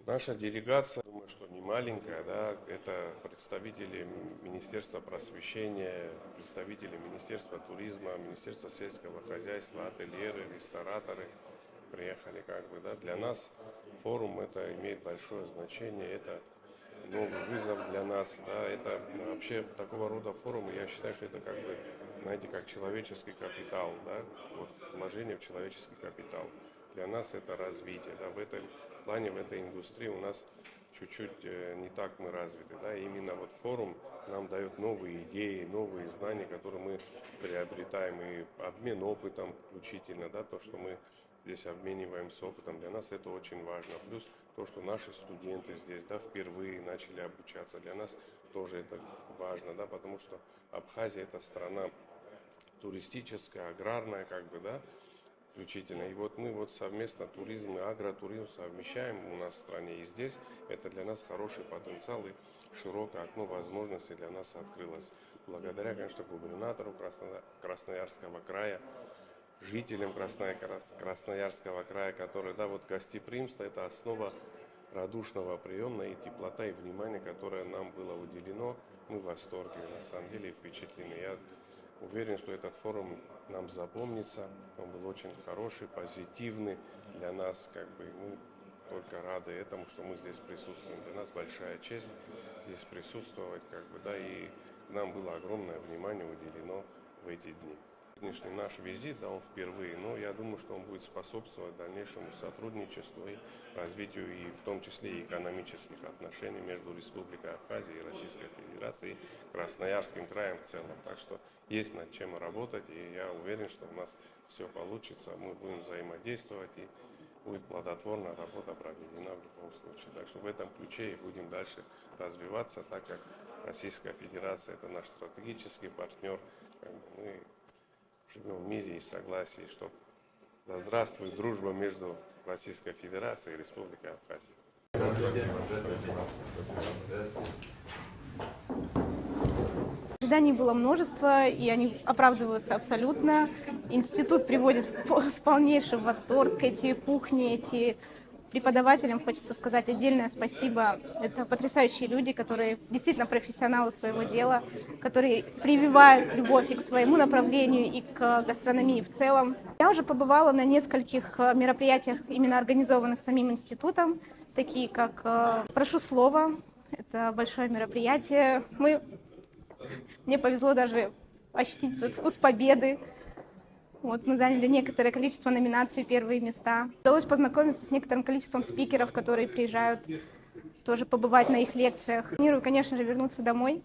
Наша делегация, думаю, что не маленькая, да, это представители Министерства просвещения, представители Министерства туризма, Министерства сельского хозяйства, ательеры, рестораторы приехали, как бы, да. Для нас форум это имеет большое значение, это новый вызов для нас, да, это вообще такого рода форумы, я считаю, что это как бы, знаете, как человеческий капитал, да, вот вложение в человеческий капитал. Для нас это развитие, да, в этом плане, в этой индустрии у нас чуть-чуть не так мы развиты, да, и именно вот форум нам дает новые идеи, новые знания, которые мы приобретаем, и обмен опытом включительно, да, то, что мы здесь обмениваемся опытом, для нас это очень важно. Плюс то, что наши студенты здесь, да, впервые начали обучаться, для нас тоже это важно, да, потому что Абхазия это страна туристическая, аграрная, как бы, да, исключительно. И вот мы вот совместно туризм и агротуризм совмещаем у нас в стране. И здесь это для нас хороший потенциал и широкое окно возможностей для нас открылось. Благодаря, конечно, губернатору Красноярского края, жителям Красноярского края, которые, да, вот гостеприимство – это основа радушного приема и теплота и внимание, которое нам было уделено. Мы в восторге, на самом деле, и впечатлены. Я уверен, что этот форум нам запомнится. Он был очень хороший, позитивный для нас, как бы мы только рады этому, что мы здесь присутствуем. Для нас большая честь здесь присутствовать, как бы, да, и нам было огромное внимание уделено в эти дни. Сегодняшний наш визит, да, он впервые, но я думаю, что он будет способствовать дальнейшему сотрудничеству и развитию, и в том числе и экономических отношений между Республикой Абхазия и Российской Федерацией, и Красноярским краем в целом. Так что есть над чем работать, и я уверен, что у нас все получится, мы будем взаимодействовать, и будет плодотворная работа проведена в любом случае. Так что в этом ключе и будем дальше развиваться, так как Российская Федерация это наш стратегический партнер, мы живем в мире и согласии, что да здравствует дружба между Российской Федерацией и Республикой Абхазия. Ожиданий было множество, и они оправдываются абсолютно. Институт приводит в полнейший восторг эти кухни, эти преподавателям хочется сказать отдельное спасибо. Это потрясающие люди, которые действительно профессионалы своего дела, которые прививают любовь и к своему направлению, и к гастрономии в целом. Я уже побывала на нескольких мероприятиях, именно организованных самим институтом, такие как «Прошу слова». Это большое мероприятие. Мне повезло даже ощутить этот вкус победы. Вот, мы заняли некоторое количество номинаций, первые места. Удалось познакомиться с некоторым количеством спикеров, которые приезжают тоже побывать на их лекциях. Планирую, конечно же, вернуться домой.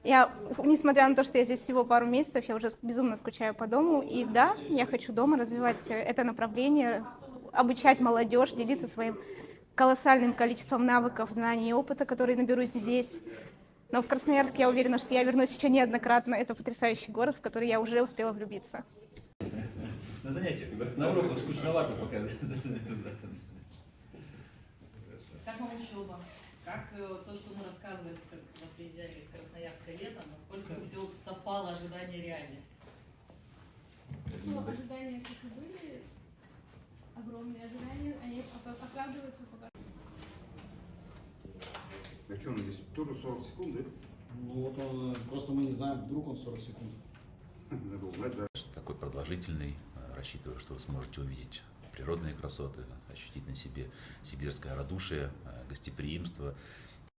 Несмотря на то, что я здесь всего пару месяцев, я уже безумно скучаю по дому. И да, я хочу дома развивать это направление, обучать молодежь, делиться своим колоссальным количеством навыков, знаний и опыта, которые наберусь здесь. Но в Красноярск я уверена, что я вернусь еще неоднократно. Это потрясающий город, в который я уже успела влюбиться. На занятиях, на уроках скучновато пока. Как вам учеба? Как то, что мы рассказывали, когда приезжали из Красноярска летом, насколько все совпало, ожидания и реальность? Ну, ожидания, как и были, огромные ожидания, они оправдываются пока. А что, здесь тоже 40 секунд, да? Ну вот он, просто мы не знаем, вдруг он 40 секунд. Надо узнать, да. Такой продолжительный, рассчитываю, что вы сможете увидеть природные красоты, ощутить на себе сибирское радушие, гостеприимство